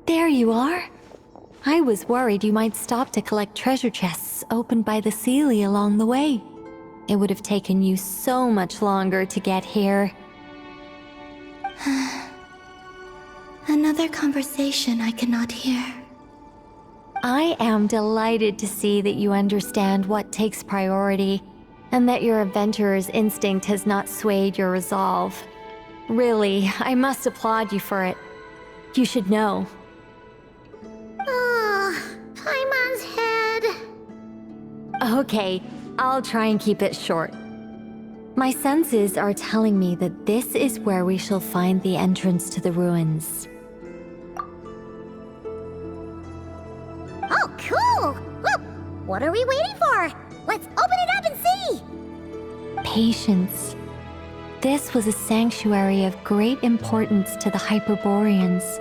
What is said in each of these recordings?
There you are. I was worried you might stop to collect treasure chests opened by the Seelie along the way. It would have taken you so much longer to get here. Another conversation I cannot hear. I am delighted to see that you understand what takes priority, and that your adventurer's instinct has not swayed your resolve. Really, I must applaud you for it. You should know. Paimon's head. Okay, I'll try and keep it short. My senses are telling me that this is where we shall find the entrance to the ruins. Oh, cool! Look, what are we waiting for? Let's open it up and see! Patience. This was a sanctuary of great importance to the Hyperboreans.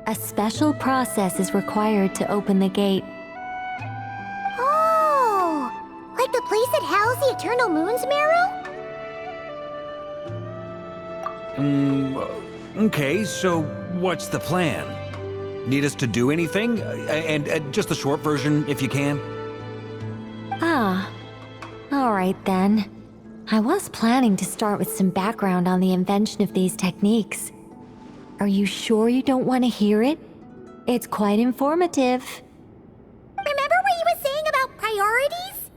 A special process is required to open the gate. Oh! Like the place that housed the Eternal Moon's Marrow? Okay, so what's the plan? Need us to do anything? And just the short version, if you can. Ah, all right then. I was planning to start with some background on the invention of these techniques. Are you sure you don't want to hear it? It's quite informative. Remember what you were saying about priorities?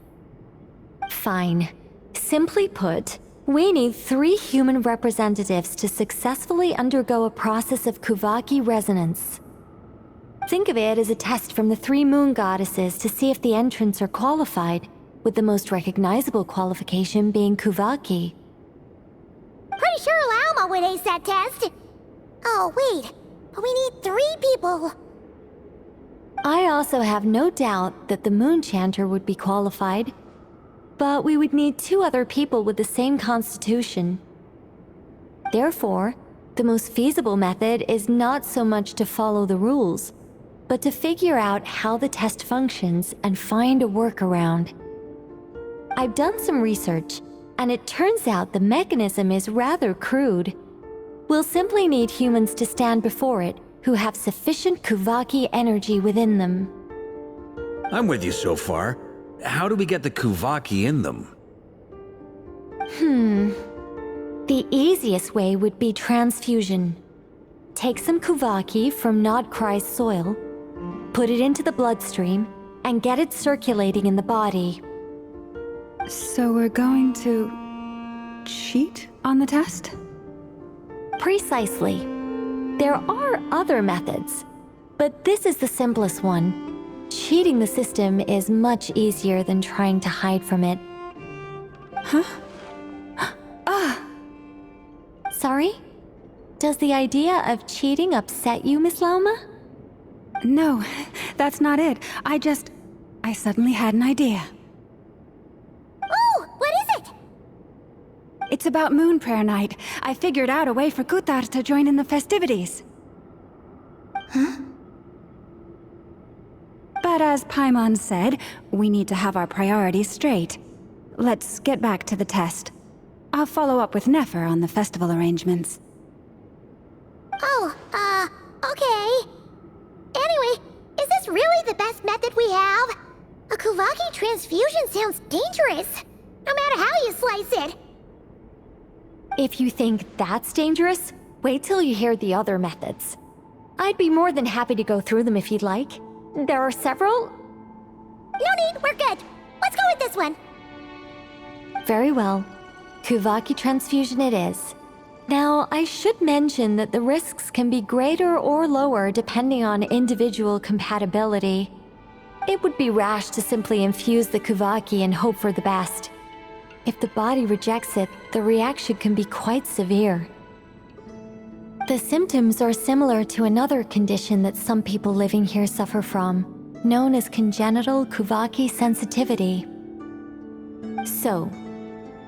Fine. Simply put, we need 3 human representatives to successfully undergo a process of Kuvaki resonance. Think of it as a test from the 3 moon goddesses to see if the entrants are qualified, with the most recognizable qualification being Kuvaki. Pretty sure Lauma would ace that test. Oh, wait. But we need 3 people. I also have no doubt that the Moon Chanter would be qualified, but we would need 2 other people with the same constitution. Therefore, the most feasible method is not so much to follow the rules, but to figure out how the test functions and find a workaround. I've done some research, and it turns out the mechanism is rather crude. We'll simply need humans to stand before it who have sufficient Kuvaki energy within them. I'm with you so far. How do we get the Kuvaki in them? The easiest way would be transfusion. Take some Kuvaki from Nodcry's soil, put it into the bloodstream, and get it circulating in the body. So we're going to cheat on the test? Precisely. There are other methods, but this is the simplest one. Cheating the system is much easier than trying to hide from it. Huh? Sorry? Does the idea of cheating upset you, Miss Lauma? No, that's not it. I suddenly had an idea. Oh, what is it? It's about Moon Prayer Night. I figured out a way for Kutar to join in the festivities. Huh? But as Paimon said, we need to have our priorities straight. Let's get back to the test. I'll follow up with Nefer on the festival arrangements. Oh, okay. Anyway, is this really the best method we have? A Kuvaki transfusion sounds dangerous, no matter how you slice it. If you think that's dangerous, wait till you hear the other methods. I'd be more than happy to go through them if you'd like. There are several. No need, we're good. Let's go with this one. Very well. Kuvaki transfusion it is. Now, I should mention that the risks can be greater or lower depending on individual compatibility. It would be rash to simply infuse the Kuvaki and hope for the best. If the body rejects it, the reaction can be quite severe. The symptoms are similar to another condition that some people living here suffer from, known as congenital Kuvaki sensitivity. So,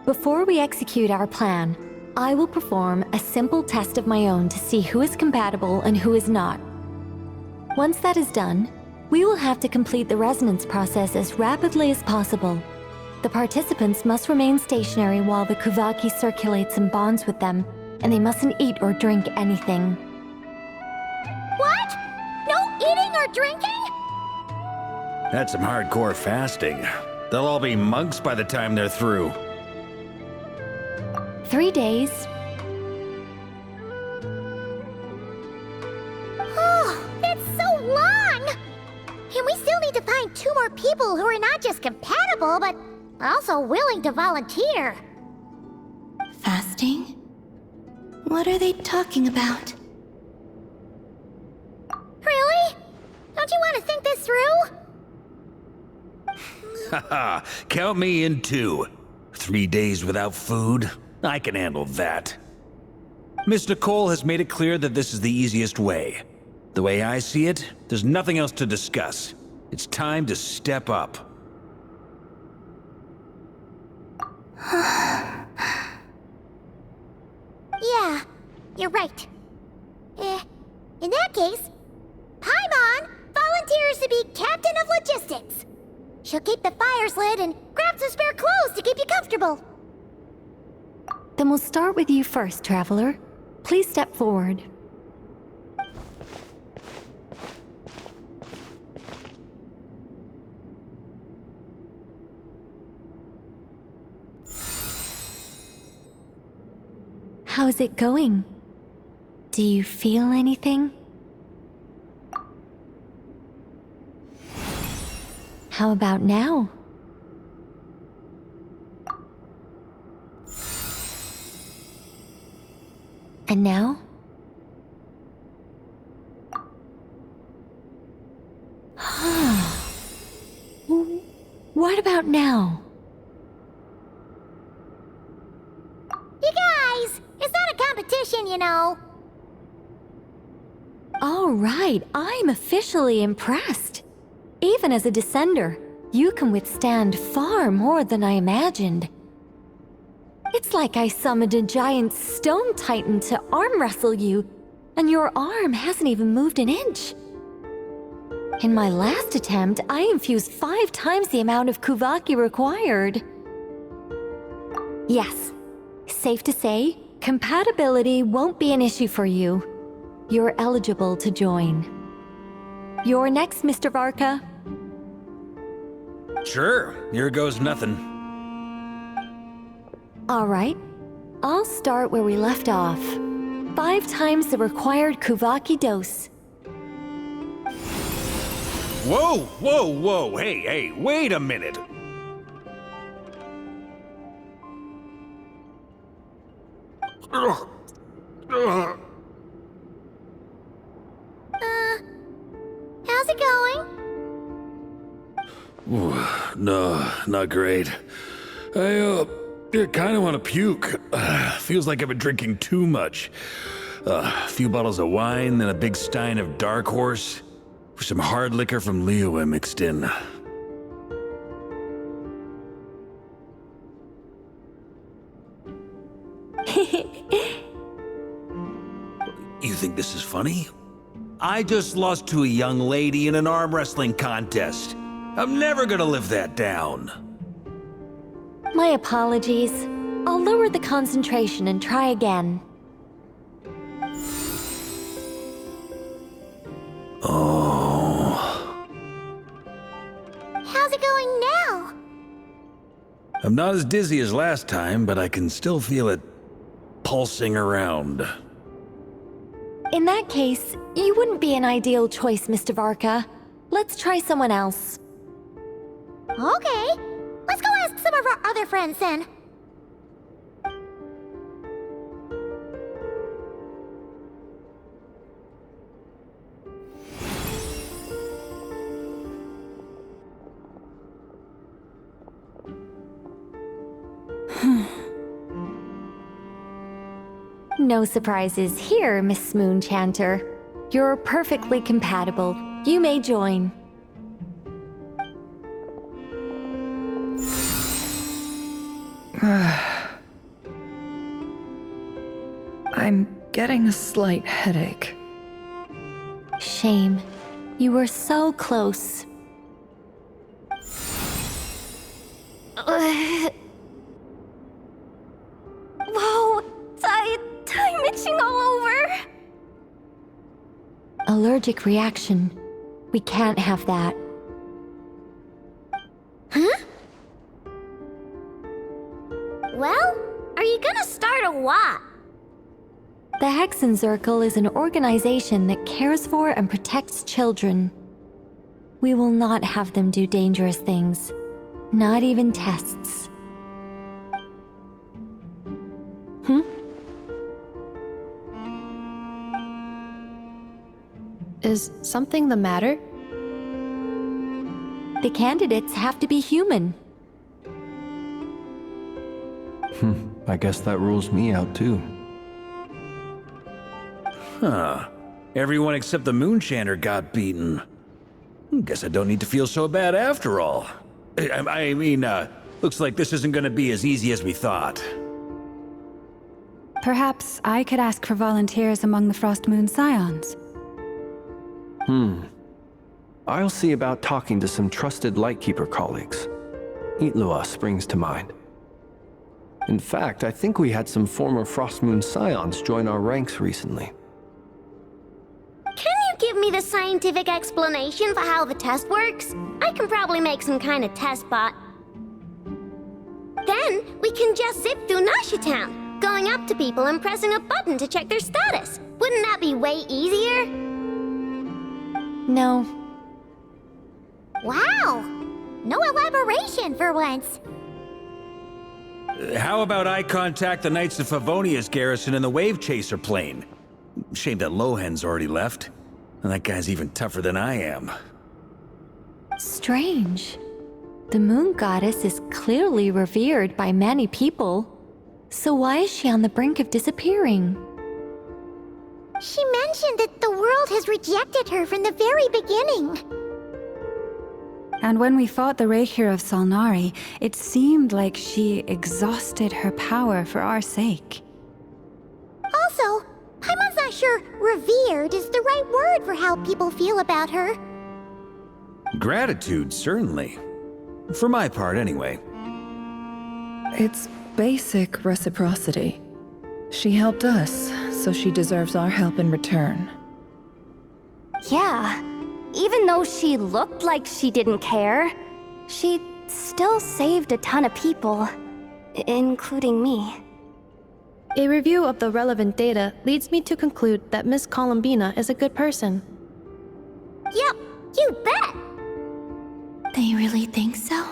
before we execute our plan, I will perform a simple test of my own to see who is compatible and who is not. Once that is done, we will have to complete the resonance process as rapidly as possible. The participants must remain stationary while the Kuvaki circulates and bonds with them, and they mustn't eat or drink anything. What? start drinking? That's some hardcore fasting. They'll all be monks by the time they're through. 3 days. Oh, that's so long! And we still need to find 2 more people who are not just compatible, but also willing to volunteer. Fasting? What are they talking about? Really? Don't you want to think this through? Haha, count me in too. 3 days without food? I can handle that. Miss Nicole has made it clear that this is the easiest way. The way I see it, there's nothing else to discuss. It's time to step up. Yeah, you're right. In that case, Paimon volunteers to be Captain of Logistics. She'll keep the fires lit and grab some spare clothes to keep you comfortable. Then we'll start with you first, Traveler. Please step forward. How's it going? Do you feel anything? How about now? And now? What about now? You guys, it's not a competition, you know. All right, I'm officially impressed. Even as a descender, you can withstand far more than I imagined. It's like I summoned a giant stone titan to arm wrestle you, and your arm hasn't even moved an inch. In my last attempt, I infused 5 times the amount of Kuvaki required. Yes, safe to say, compatibility won't be an issue for you. You're eligible to join. You're next, Mr. Varka. Sure, here goes nothing. All right, I'll start where we left off. 5 times the required Kuvaki dose. Whoa, whoa, whoa, hey, wait a minute. How's it going? No, not great. I kind of want to puke. Feels like I've been drinking too much. A few bottles of wine, then a big stein of Dark Horse, with some hard liquor from Liyue mixed in. You think this is funny? I just lost to a young lady in an arm wrestling contest. I'm never gonna live that down. My apologies. I'll lower the concentration and try again. Oh. How's it going now? I'm not as dizzy as last time, but I can still feel it pulsing around. In that case, you wouldn't be an ideal choice, Mr. Varka. Let's try someone else. Okay, let's go ask some of our other friends then. No surprises here, Miss Moonchanter. You're perfectly compatible. You may join. I'm getting a slight headache. Shame. You were so close. Whoa, I'm itching all over. Allergic reaction. We can't have that. Huh? Well, are you gonna start or what? The Hexen Circle is an organization that cares for and protects children. We will not have them do dangerous things. Not even tests. Is something the matter? The candidates have to be human. I guess that rules me out too. Huh. Everyone except the Moonshander got beaten. Guess I don't need to feel so bad after all. I mean, looks like this isn't gonna be as easy as we thought. Perhaps I could ask for volunteers among the Frost Moon Scions. I'll see about talking to some trusted Lightkeeper colleagues. Itlua springs to mind. In fact, I think we had some former Frostmoon Scions join our ranks recently. Can you give me the scientific explanation for how the test works? I can probably make some kind of test bot. Then we can just zip through Nasha Town, going up to people and pressing a button to check their status. Wouldn't that be way easier? No. Wow! No elaboration for once. How about I contact the Knights of Favonia's garrison in the Wave Chaser plane? Shame that Lohan's already left. And that guy's even tougher than I am. Strange. The Moon Goddess is clearly revered by many people. So why is she on the brink of disappearing? She mentioned that the world has rejected her from the very beginning. And when we fought the Reikir of Salnari, it seemed like she exhausted her power for our sake. Also, I'm not sure revered is the right word for how people feel about her. Gratitude, certainly. For my part, anyway. It's basic reciprocity. She helped us, so she deserves our help in return. Yeah. Even though she looked like she didn't care, she still saved a ton of people, including me. A review of the relevant data leads me to conclude that Miss Columbina is a good person. Yep, you bet! They really think so?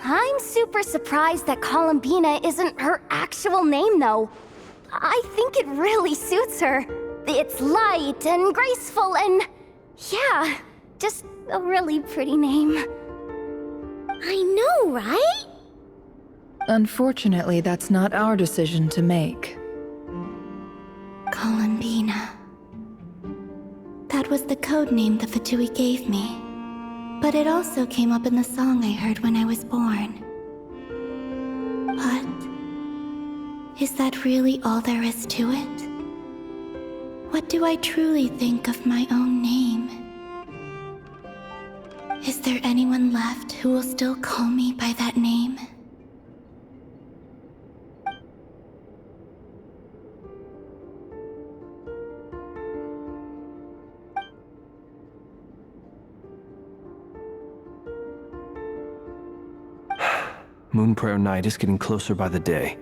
I'm super surprised that Columbina isn't her actual name, though. I think it really suits her. It's light and graceful and... yeah, just a really pretty name. I know, right? Unfortunately, that's not our decision to make. Columbina. That was the code name the Fatui gave me. But it also came up in the song I heard when I was born. But... is that really all there is to it? What do I truly think of my own name? Is there anyone left who will still call me by that name? Moonprayer Night is getting closer by the day.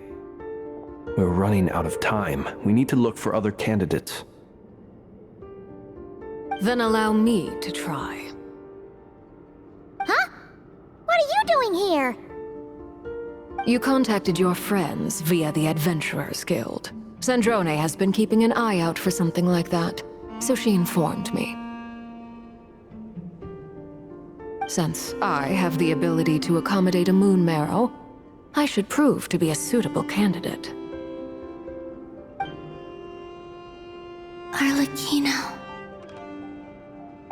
We're running out of time. We need to look for other candidates. Then allow me to try. Huh? What are you doing here? You contacted your friends via the Adventurers Guild. Sandrone has been keeping an eye out for something like that, so she informed me. Since I have the ability to accommodate a moon marrow, I should prove to be a suitable candidate. Arlecchino.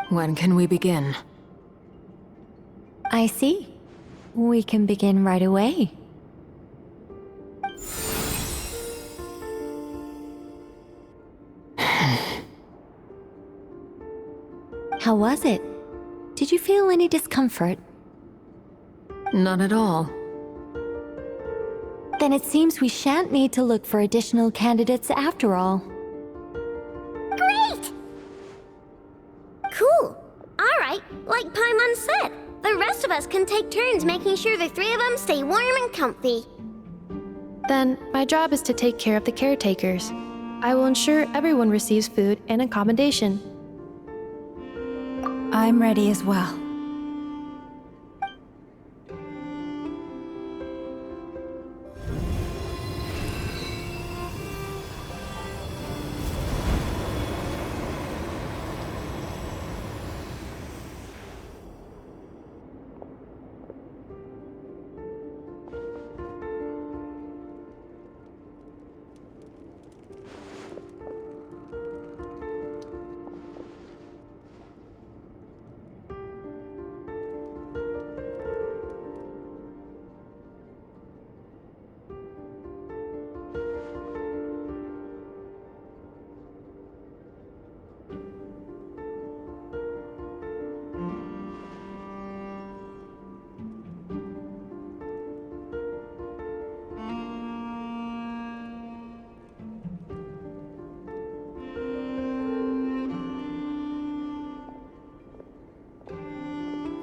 When can we begin? I see. We can begin right away. How was it? Did you feel any discomfort? Not at all. Then it seems we shan't need to look for additional candidates after all. Great! like Paimon said, the rest of us can take turns making sure the three of them stay warm and comfy. Then, my job is to take care of the caretakers. I will ensure everyone receives food and accommodation. I'm ready as well.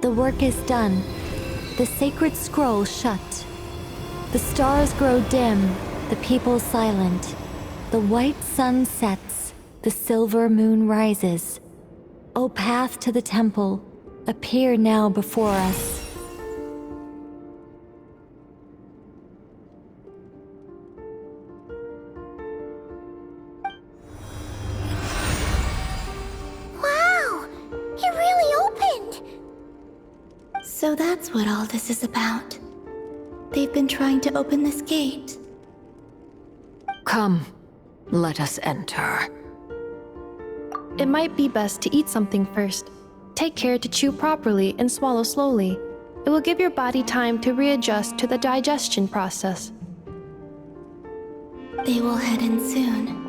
The work is done. The sacred scroll shut. The stars grow dim, the people silent. The white sun sets, the silver moon rises. O path to the temple, appear now before us. Wow! It really opened! So that's what all this is about. They've been trying to open this gate. Come, let us enter. It might be best to eat something first. Take care to chew properly and swallow slowly. It will give your body time to readjust to the digestion process. They will head in soon.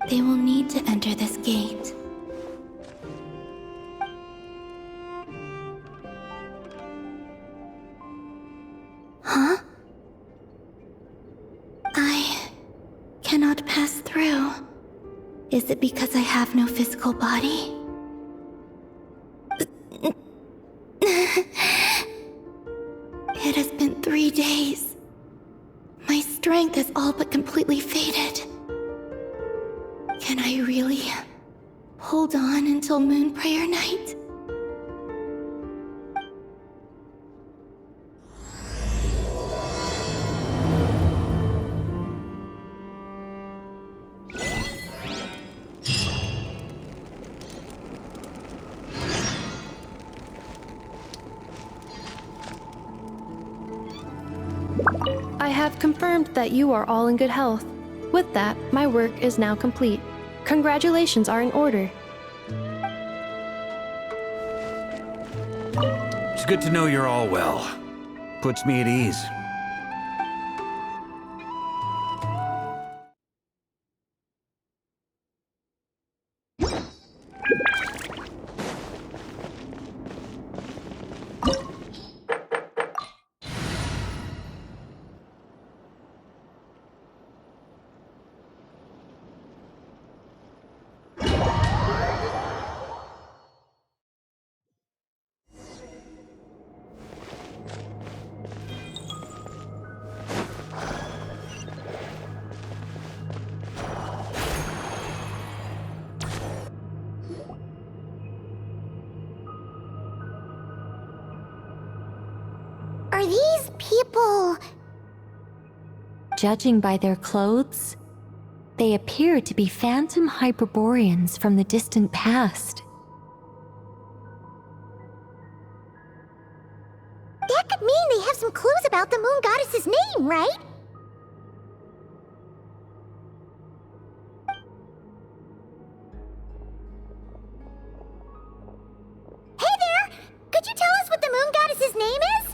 They will need to enter this gate. Huh? I cannot pass through. Is it because I have no physical body? It has been 3 days. My strength has all but completely faded. Can I really hold on until Moon Prayer Night? I have confirmed that you are all in good health. With that, my work is now complete. Congratulations are in order. It's good to know you're all well. Puts me at ease. Are these people... Judging by their clothes, they appear to be phantom Hyperboreans from the distant past. That could mean they have some clues about the moon goddess's name, right? Hey there! Could you tell us what the moon goddess's name is?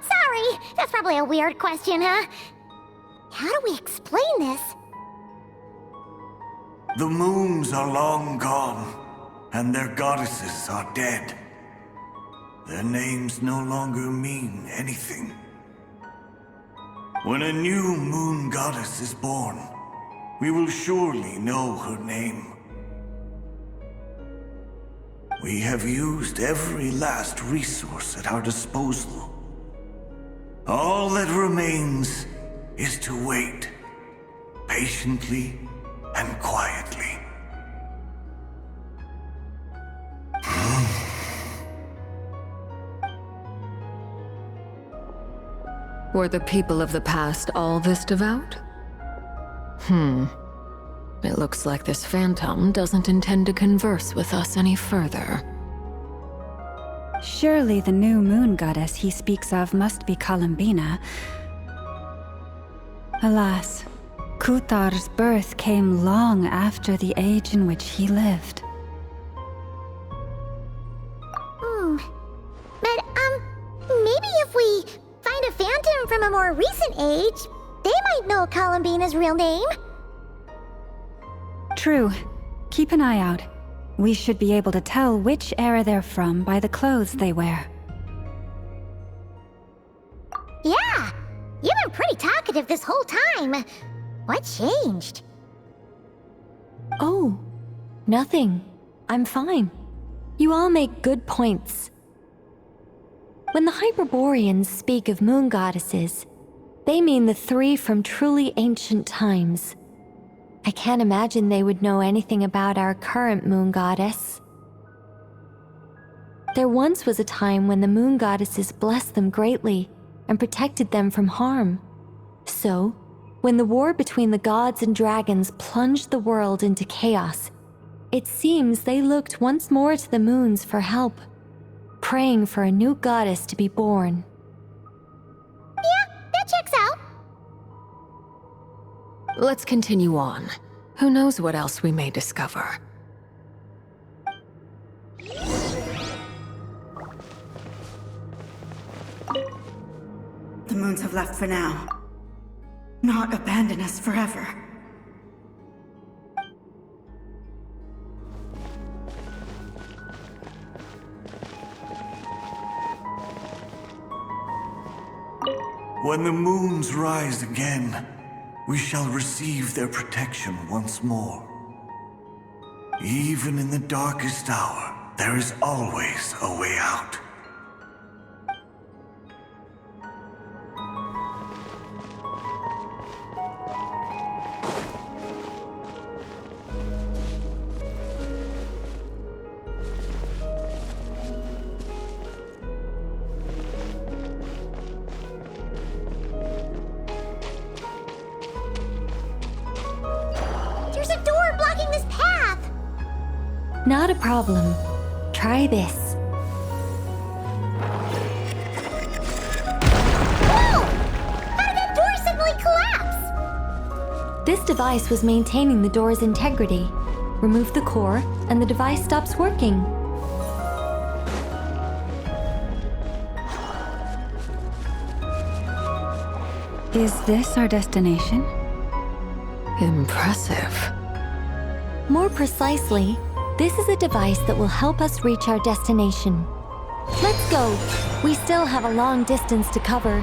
Sorry. That's probably a weird question, huh? How do we explain this? The moons are long gone, and their goddesses are dead. Their names no longer mean anything. When a new moon goddess is born, we will surely know her name. We have used every last resource at our disposal. All that remains is to wait, patiently and quietly. Were the people of the past all this devout? It looks like this phantom doesn't intend to converse with us any further. Surely the new moon goddess he speaks of must be Columbina. Alas, Kutar's birth came long after the age in which he lived. But, maybe if we find a phantom from a more recent age, they might know Columbina's real name. True. Keep an eye out. We should be able to tell which era they're from by the clothes they wear. Yeah, you've been pretty talkative this whole time. What changed? Oh, nothing. I'm fine. You all make good points. When the Hyperboreans speak of moon goddesses, they mean the three from truly ancient times. I can't imagine they would know anything about our current moon goddess. There once was a time when the moon goddesses blessed them greatly and protected them from harm. So, when the war between the gods and dragons plunged the world into chaos, it seems they looked once more to the moons for help, praying for a new goddess to be born. Yeah, that checks out. Let's continue on. Who knows what else we may discover? The moons have left for now. Not abandon us forever. When the moons rise again, we shall receive their protection once more. Even in the darkest hour, there is always a way out. There's a door blocking this path! Not a problem. Try this. Whoa! How did that door suddenly collapse? This device was maintaining the door's integrity. Remove the core, and the device stops working. Is this our destination? Impressive. More precisely, this is a device that will help us reach our destination. Let's go. We still have a long distance to cover.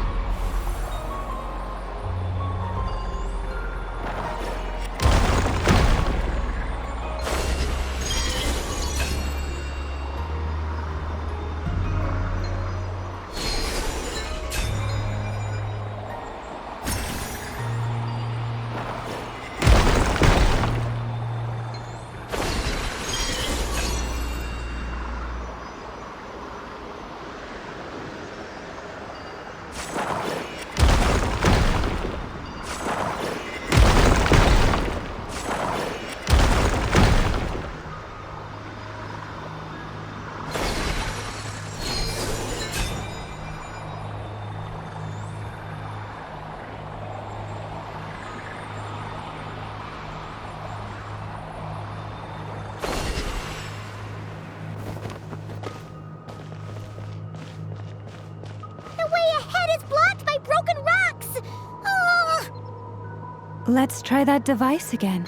Let's try that device again.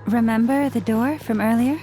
Remember the door from earlier?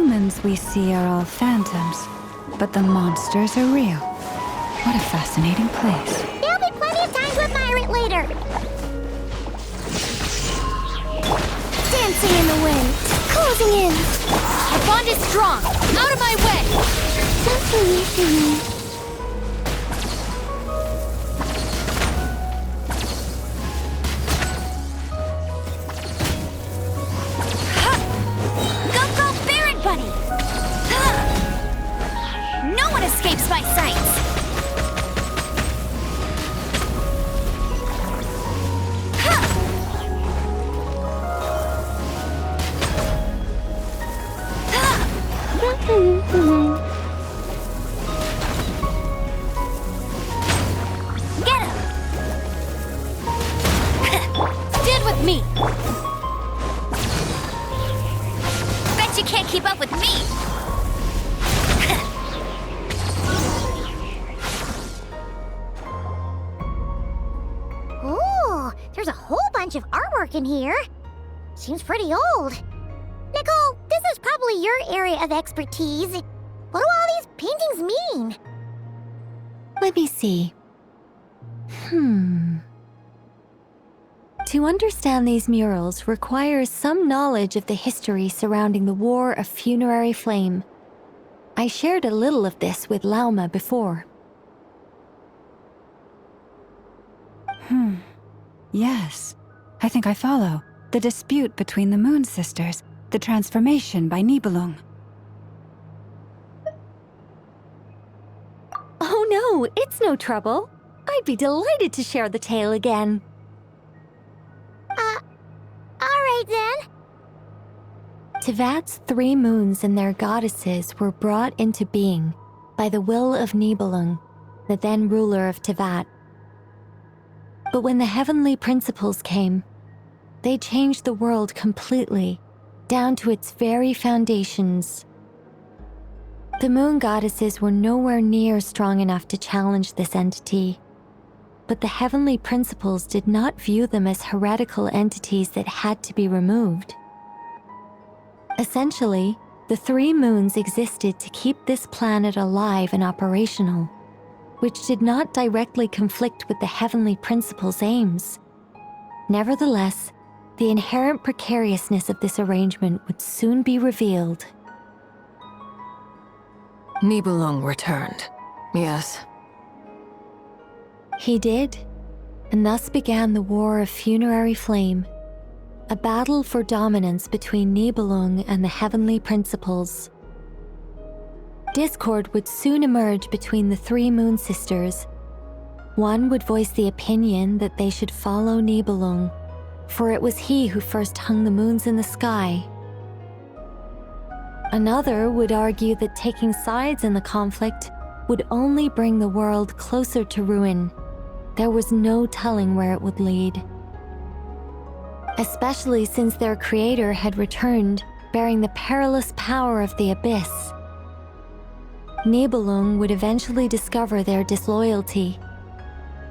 humans we see are all phantoms, but the monsters are real. What a fascinating place. There'll be plenty of time to admire it later. Dancing in the wind, closing in. Our bond is strong. Out of my way. Go, go, Baron Bunny! No one escapes my sights! Get him! Stand with me! Bet you can't keep up with me! Ooh, there's a whole bunch of artwork in here. Seems pretty old. Nicole, this is probably your area of expertise. What do all these paintings mean? Let me see. To understand these murals requires some knowledge of the history surrounding the War of Funerary Flame. I shared a little of this with Lauma before. Yes, I think I follow. The dispute between the Moon Sisters, the transformation by Nibelung. Oh no, it's no trouble. I'd be delighted to share the tale again. Alright then. Tevat's 3 moons and their goddesses were brought into being by the will of Nibelung, the then ruler of Tevat. But when the heavenly principles came, they changed the world completely, down to its very foundations. The moon goddesses were nowhere near strong enough to challenge this entity, but the heavenly principles did not view them as heretical entities that had to be removed. Essentially, the 3 moons existed to keep this planet alive and operational, which did not directly conflict with the heavenly principles' aims. Nevertheless, the inherent precariousness of this arrangement would soon be revealed. Nibelung returned. Yes. He did, and thus began the War of Funerary Flame, a battle for dominance between Nibelung and the heavenly principles. Discord would soon emerge between the 3 Moon Sisters. One would voice the opinion that they should follow Nibelung, for it was he who first hung the moons in the sky. Another would argue that taking sides in the conflict would only bring the world closer to ruin. There was no telling where it would lead. Especially since their creator had returned, bearing the perilous power of the abyss. Nibelung would eventually discover their disloyalty.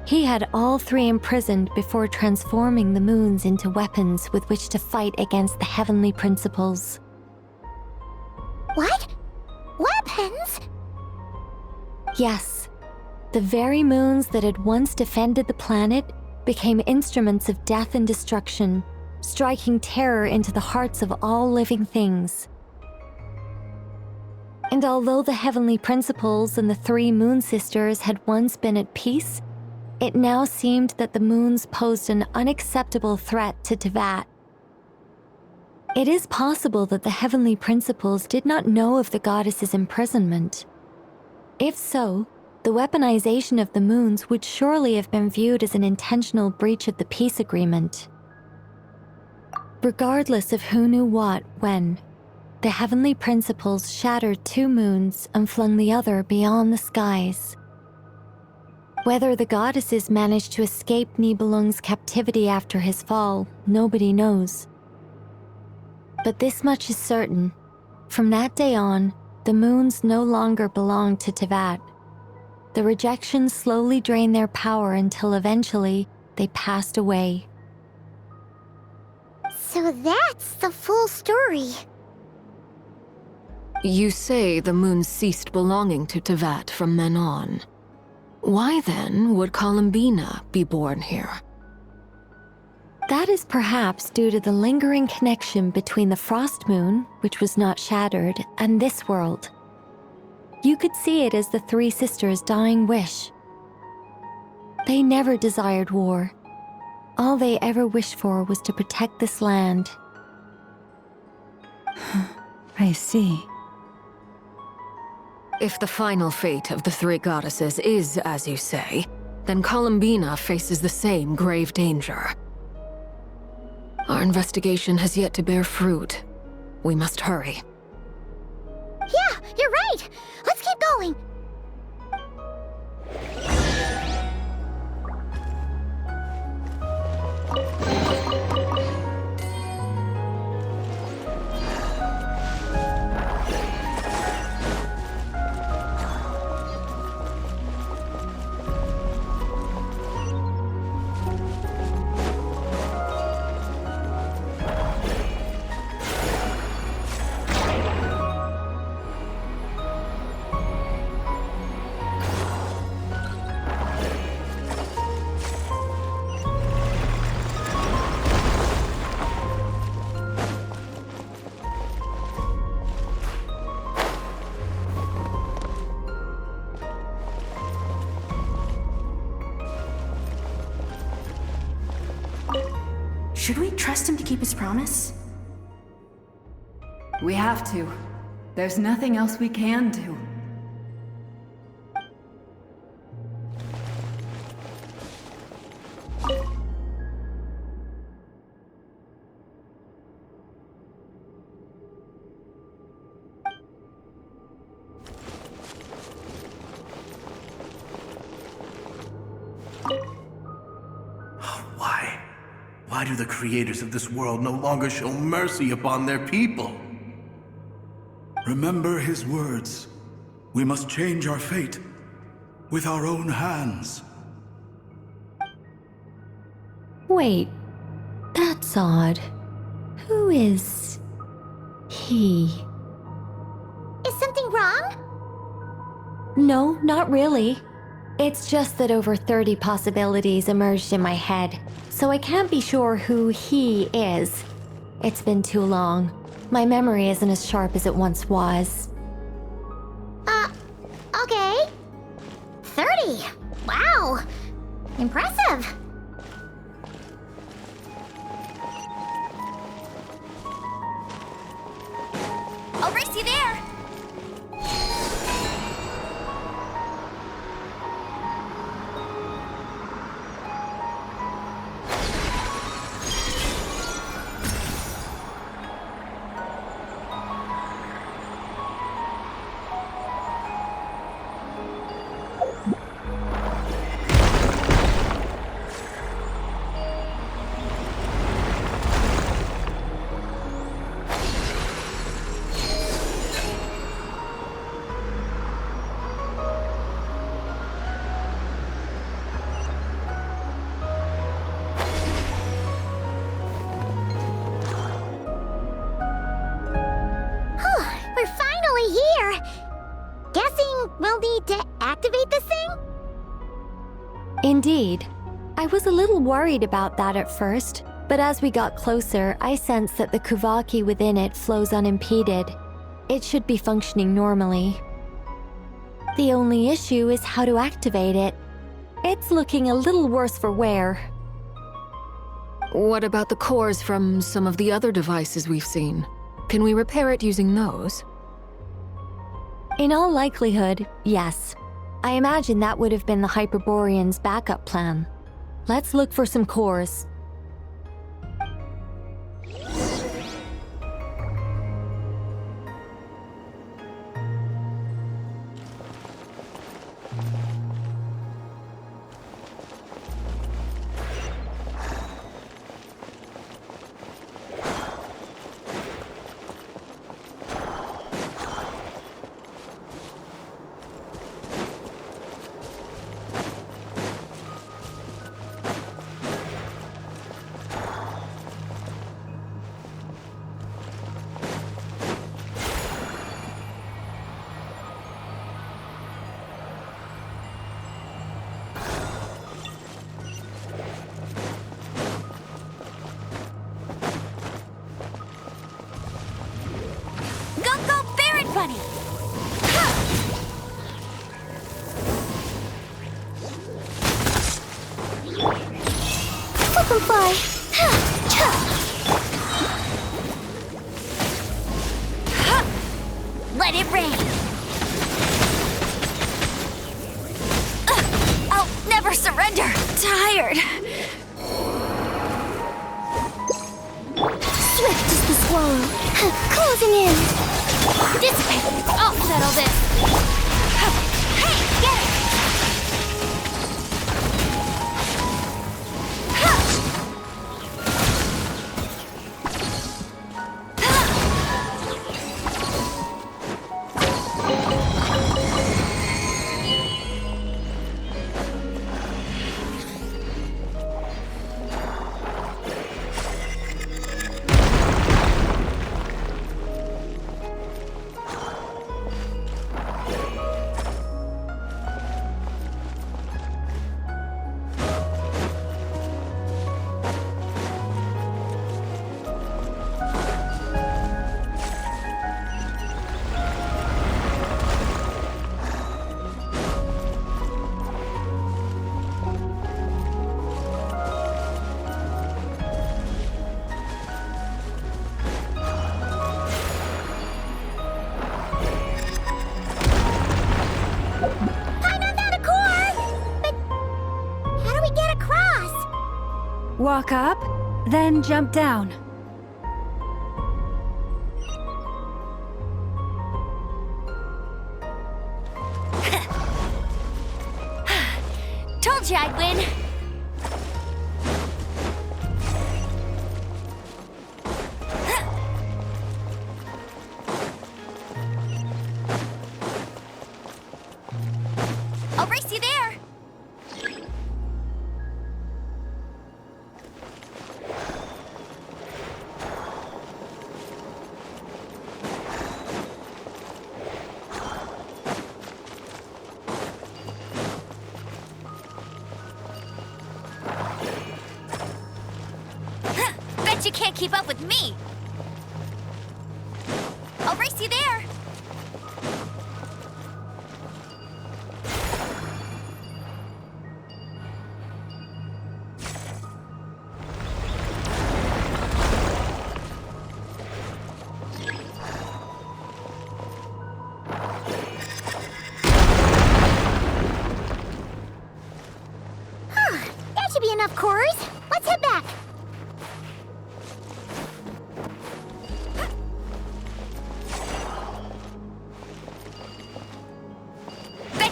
He had all 3 imprisoned before transforming the moons into weapons with which to fight against the heavenly principles. What? Weapons? Yes, the very moons that had once defended the planet became instruments of death and destruction, striking terror into the hearts of all living things. And although the heavenly principles and the 3 Moon Sisters had once been at peace, it now seemed that the moons posed an unacceptable threat to Tevat. It is possible that the heavenly principles did not know of the goddess's imprisonment. If so, the weaponization of the moons would surely have been viewed as an intentional breach of the peace agreement. Regardless of who knew what, when, the heavenly principles shattered 2 moons and flung the other beyond the skies. Whether the goddesses managed to escape Nibelung's captivity after his fall, nobody knows. But this much is certain. From that day on, the moons no longer belonged to Tevat. The rejection slowly drained their power until eventually they passed away. So that's the full story. You say the moon ceased belonging to Tevat from then on. Why then would Columbina be born here? That is perhaps due to the lingering connection between the Frost Moon, which was not shattered, and this world. You could see it as the three sisters' dying wish. They never desired war. All they ever wished for was to protect this land. I see. If the final fate of the three goddesses is as you say, then Columbina faces the same grave danger. Our investigation has yet to bear fruit. We must hurry. Yeah, you're right! Let's keep going! Should we trust him to keep his promise? We have to. There's nothing else we can do. Why do the creators of this world no longer show mercy upon their people? Remember his words. We must change our fate with our own hands. Wait, that's odd. Who is he? Is something wrong? No, not really. It's just that over 30 possibilities emerged in my head, so I can't be sure who he is. It's been too long. My memory isn't as sharp as it once was. Okay. 30. Wow. Impressive. I'll race you there! We're finally here! Guessing we'll need to activate this thing? Indeed. I was a little worried about that at first, but as we got closer, I sensed that the Kuvaki within it flows unimpeded. It should be functioning normally. The only issue is how to activate it. It's looking a little worse for wear. What about the cores from some of the other devices we've seen? Can we repair it using those? In all likelihood, yes. I imagine that would have been the Hyperborean's backup plan. Let's look for some cores. dragonfly! Let it rain! I'll never surrender! Tired! Swift as the swallow, closing in! Dissipate! I'll settle this! Hey, get it! Walk up, then jump down. Told you I'd win! I'll race you there! You can't keep up with me! I'll race you there! That should be enough cores. Let's head back.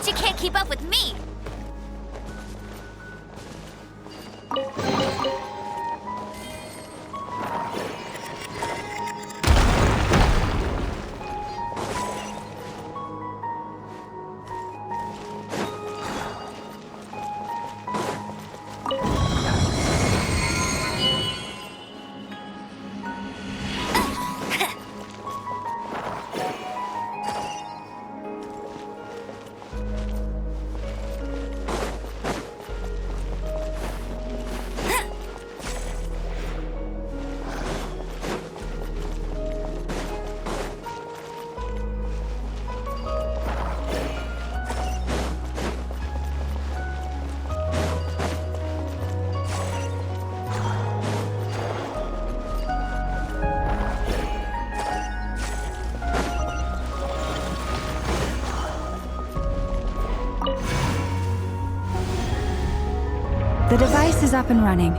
You can't keep up with me! The device is up and running.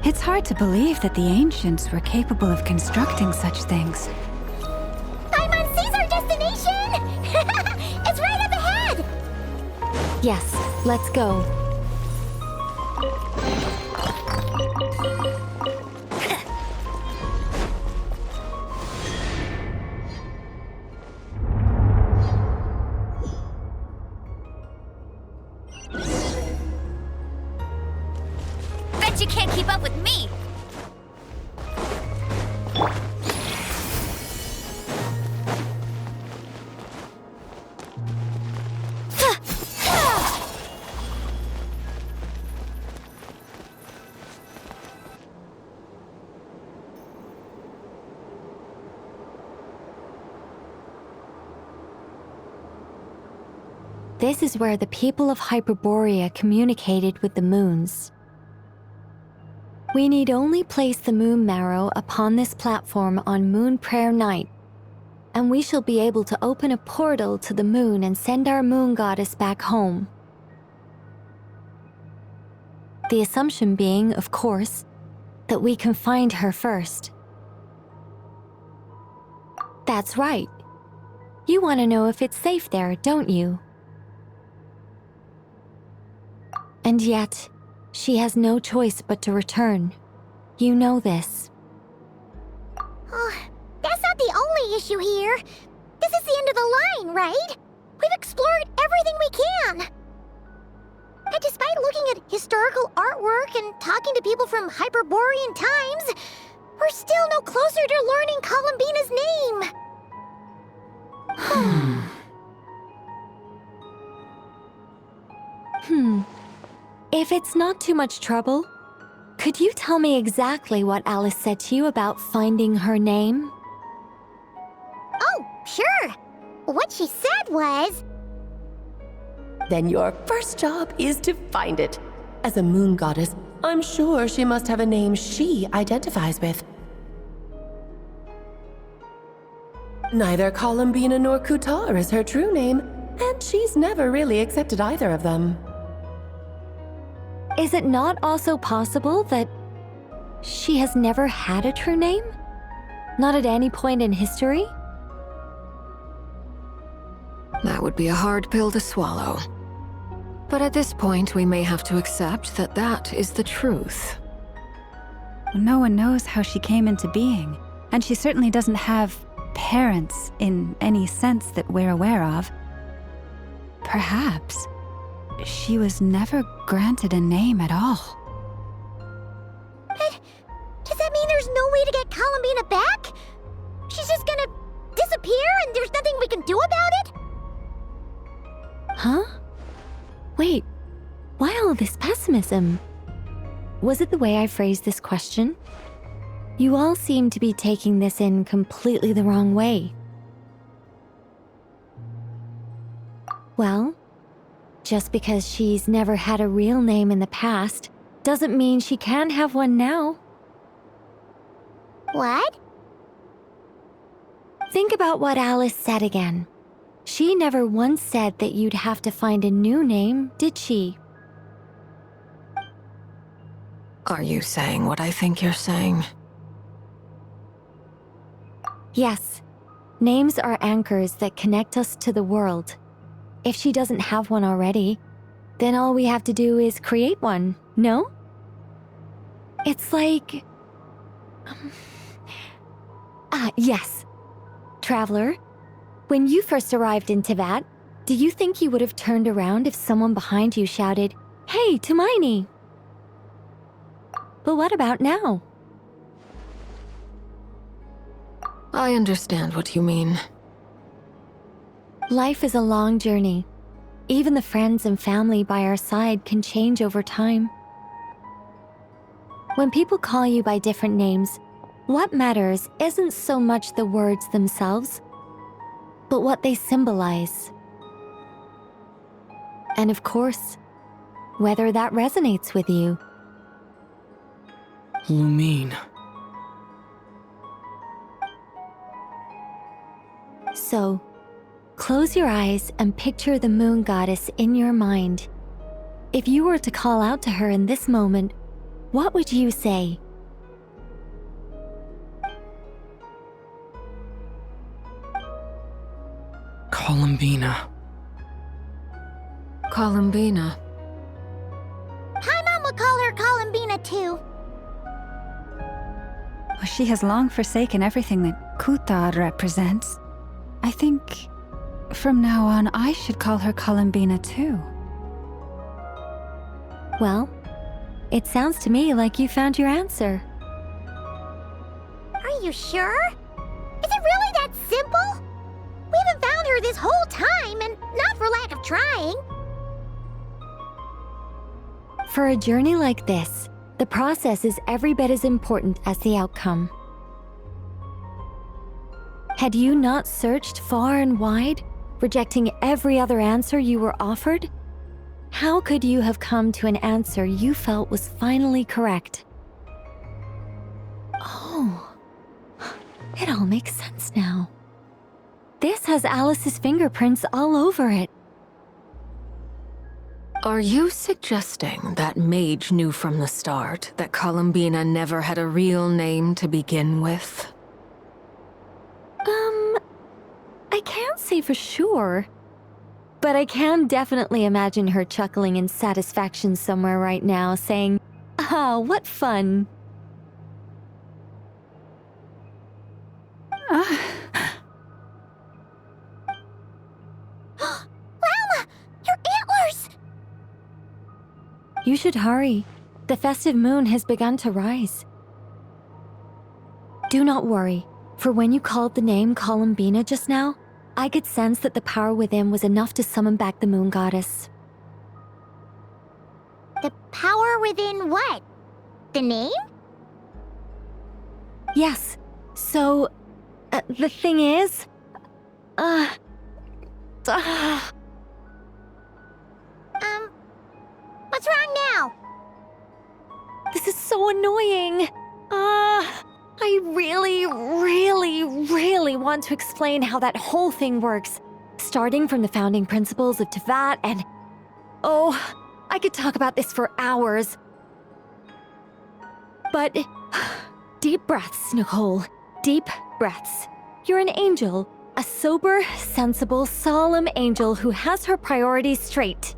It's hard to believe that the ancients were capable of constructing such things. Paimon sees our destination! It's right up ahead! Yes, let's go. You can't keep up with me! This is where the people of Hyperborea communicated with the moons. We need only place the moon marrow upon this platform on Moon Prayer Night, and we shall be able to open a portal to the moon and send our moon goddess back home. The assumption being, of course, that we can find her first. That's right. You want to know if it's safe there, don't you? And yet, she has no choice but to return. You know this. Oh, that's not the only issue here. This is the end of the line, right? We've explored everything we can. And despite looking at historical artwork and talking to people from Hyperborean times, we're still no closer to learning Columbina's name. If it's not too much trouble, could you tell me exactly what Alice said to you about finding her name? Oh, sure. What she said was... Then your first job is to find it. As a moon goddess, I'm sure she must have a name she identifies with. Neither Columbina nor Kutar is her true name, and she's never really accepted either of them. Is it not also possible that she has never had a true name? Not at any point in history? That would be a hard pill to swallow. But at this point, we may have to accept that that is the truth. No one knows how she came into being, and she certainly doesn't have parents in any sense that we're aware of. Perhaps she was never granted a name at all. But does that mean there's no way to get Columbina back? She's just gonna disappear and there's nothing we can do about it? Huh? Wait, why all this pessimism? Was it the way I phrased this question? You all seem to be taking this in completely the wrong way. Well, just because she's never had a real name in the past doesn't mean she can't have one now. What? Think about what Alice said again. She never once said that you'd have to find a new name, did she? Are you saying what I think you're saying? Yes. Names are anchors that connect us to the world. If she doesn't have one already, then all we have to do is create one, no? It's like... yes. Traveler, when you first arrived in Teyvat, do you think you would have turned around if someone behind you shouted, "Hey, Hermione"? But what about now? I understand what you mean. Life is a long journey. Even the friends and family by our side can change over time. When people call you by different names, what matters isn't so much the words themselves, but what they symbolize. And of course, whether that resonates with you. Lumine. So, close your eyes and picture the moon goddess in your mind. If you were to call out to her in this moment, what would you say? Columbina. Columbina. My mom would call her Columbina too. She has long forsaken everything that Kutar represents. I think from now on I should call her Columbina too. Well, it sounds to me like you found your answer. Are you sure? Is it really that simple? We haven't found her this whole time, and not for lack of trying. For a journey like this, the process is every bit as important as the outcome. Had you not searched far and wide, rejecting every other answer you were offered, how could you have come to an answer you felt was finally correct? It all makes sense now. This has Alice's fingerprints all over it. Are you suggesting that Mage knew from the start that Columbina never had a real name to begin with? I can't say for sure. But I can definitely imagine her chuckling in satisfaction somewhere right now, saying, "Ah, what fun." Llama! Your antlers! You should hurry. The festive moon has begun to rise. Do not worry, for when you called the name Columbina just now, I could sense that the power within was enough to summon back the moon goddess. The power within what? The name? Yes. So, the thing is... What's wrong now? This is so annoying. I really want to explain how that whole thing works. Starting from the founding principles of Teyvat and... Oh, I could talk about this for hours. But... Deep breaths, Nicole. Deep breaths. You're an angel. A sober, sensible, solemn angel who has her priorities straight.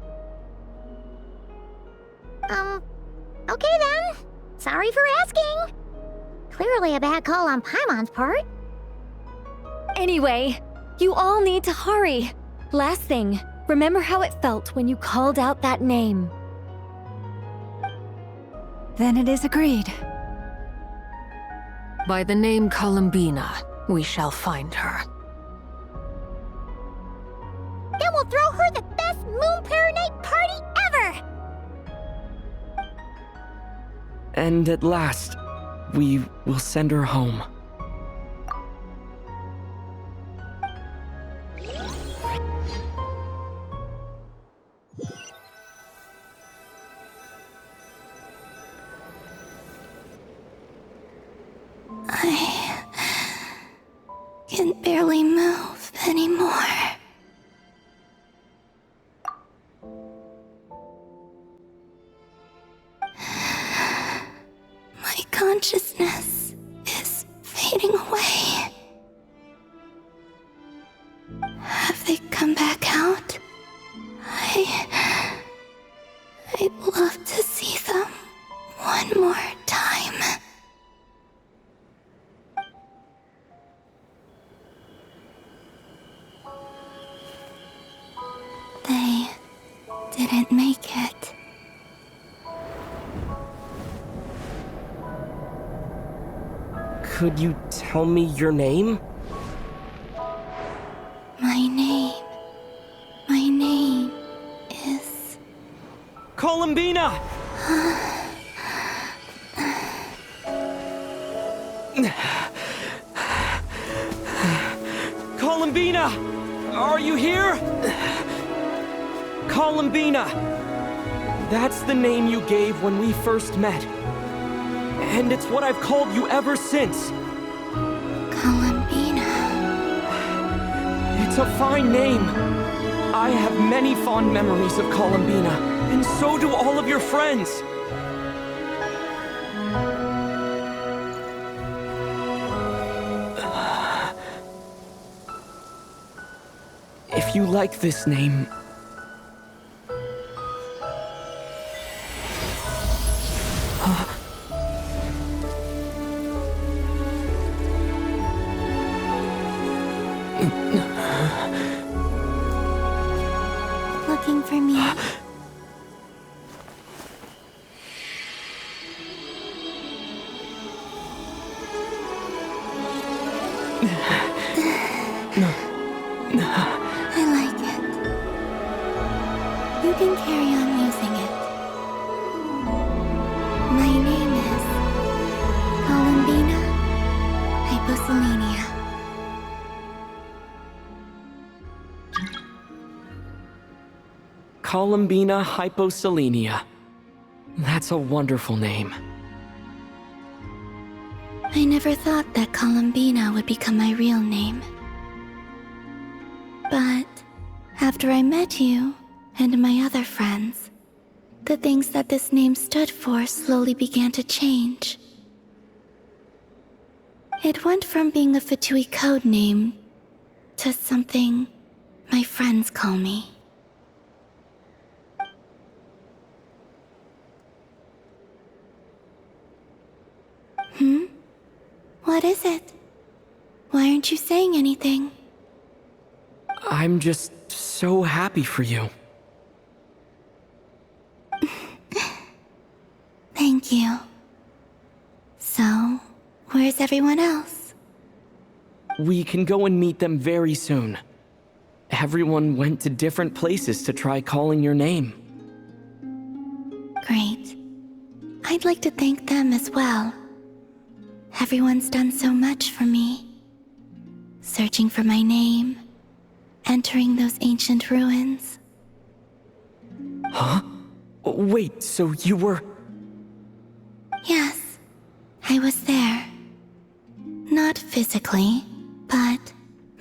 Okay then. Sorry for asking. Clearly a bad call on Paimon's part. Anyway, you all need to hurry. Last thing, remember how it felt when you called out that name. Then it is agreed. By the name Columbina, we shall find her. Then we'll throw her the best Moon Paranite party ever! And at last, we will send her home. I can barely move anymore. My consciousness is fading away. Have they come back out? I'd love to see them one more time. They didn't make it. Could you tell me your name? My name is... Columbina! Columbina! Are you here? Columbina! That's the name you gave when we first met. And it's what I've called you ever since. Columbina. It's a fine name. I have many fond memories of Columbina, and so do all of your friends. If you like this name... Looking for me? I like it. You can carry on using it. My name is Columbina Hyposelinia. Columbina Hyposelinia. That's a wonderful name. I never thought that Columbina would become my real name. But after I met you and my other friends, the things that this name stood for slowly began to change. It went from being a Fatui code name to something my friends call me. What is it? Why aren't you saying anything? I'm just so happy for you. Thank you. So, where's everyone else? We can go and meet them very soon. Everyone went to different places to try calling your name. Great. I'd like to thank them as well. Everyone's done so much for me. Searching for my name, entering those ancient ruins. Huh? Wait, so you were... Yes, I was there. Not physically, but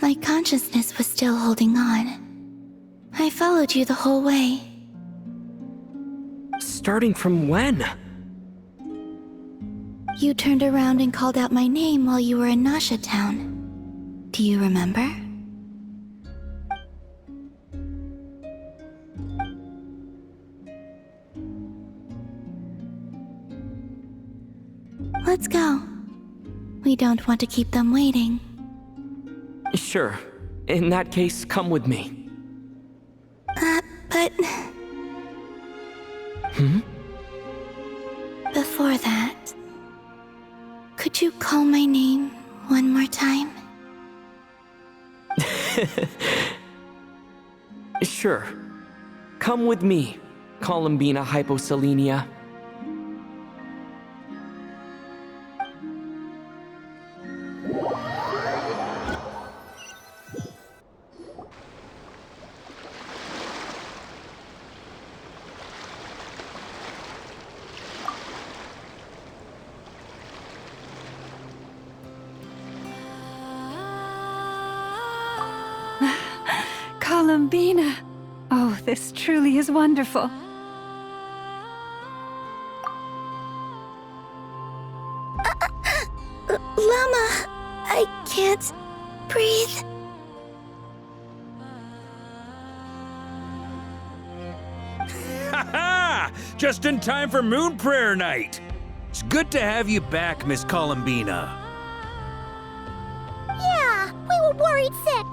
my consciousness was still holding on. I followed you the whole way. Starting from when? You turned around and called out my name while you were in Nasha Town. Do you remember? Let's go. We don't want to keep them waiting. Sure. In that case, come with me. But... Before that, could you call my name one more time? Sure. Come with me, Columbina Hyposelinia. Columbina! Oh, this truly is wonderful. Llama! I can't breathe. Ha-ha! Just in time for Moon Prayer Night! It's good to have you back, Miss Columbina. Yeah, we were worried sick.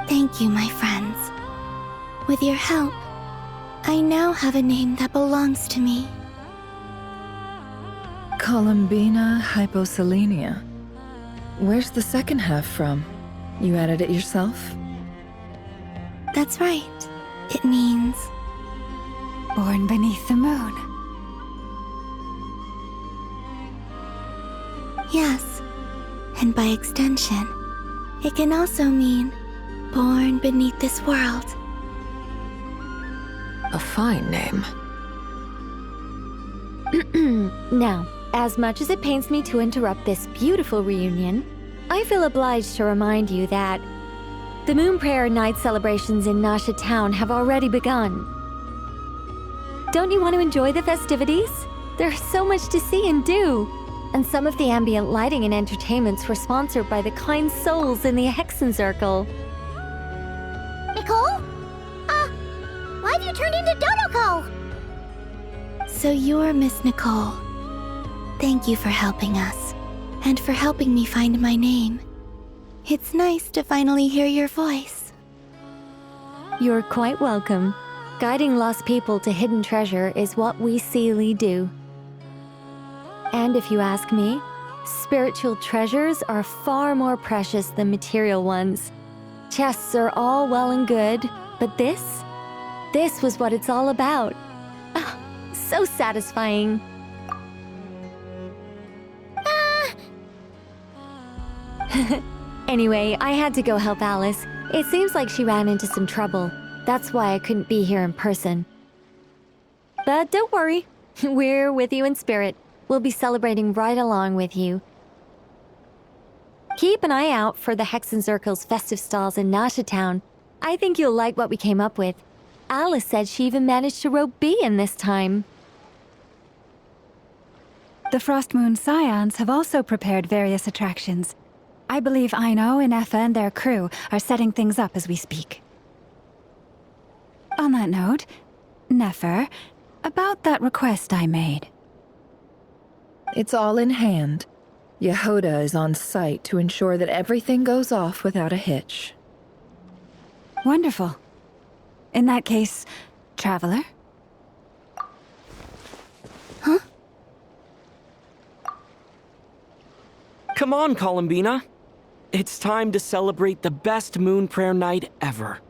Thank you, my friends. With your help, I now have a name that belongs to me. Columbina Hyposelinia. Where's the second half from? You added it yourself? That's right. It means... Born beneath the moon. Yes. And by extension, it can also mean born beneath this world. A fine name. Now, as much as it pains me to interrupt this beautiful reunion, I feel obliged to remind you that the Moon Prayer Night celebrations in Nasha Town have already begun. Don't you want to enjoy the festivities? There's so much to see and do. And some of the ambient lighting and entertainments were sponsored by the kind souls in the Hexen Circle. Nicole? Why have you turned into Dodoko? So you're Miss Nicole. Thank you for helping us, and for helping me find my name. It's nice to finally hear your voice. You're quite welcome. Guiding lost people to hidden treasure is what we Seelie do. And if you ask me, spiritual treasures are far more precious than material ones. Chests are all well and good, but this was what it's all about. Ah, so satisfying. Anyway, I had to go help Alice. It seems like she ran into some trouble. That's why I couldn't be here in person. But don't worry, we're with you in spirit. We'll be celebrating right along with you. Keep an eye out for the Hexenzirkel's festive stalls in Nasha Town. I think you'll like what we came up with. Alice said she even managed to rope B in this time. The Frostmoon Scions have also prepared various attractions. I believe Aino, Ineffa, and their crew are setting things up as we speak. On that note, Nefer, about that request I made. It's all in hand. Yehoda is on site to ensure that everything goes off without a hitch. Wonderful. In that case, Traveler? Huh? Come on, Columbina. It's time to celebrate the best moon prayer night ever.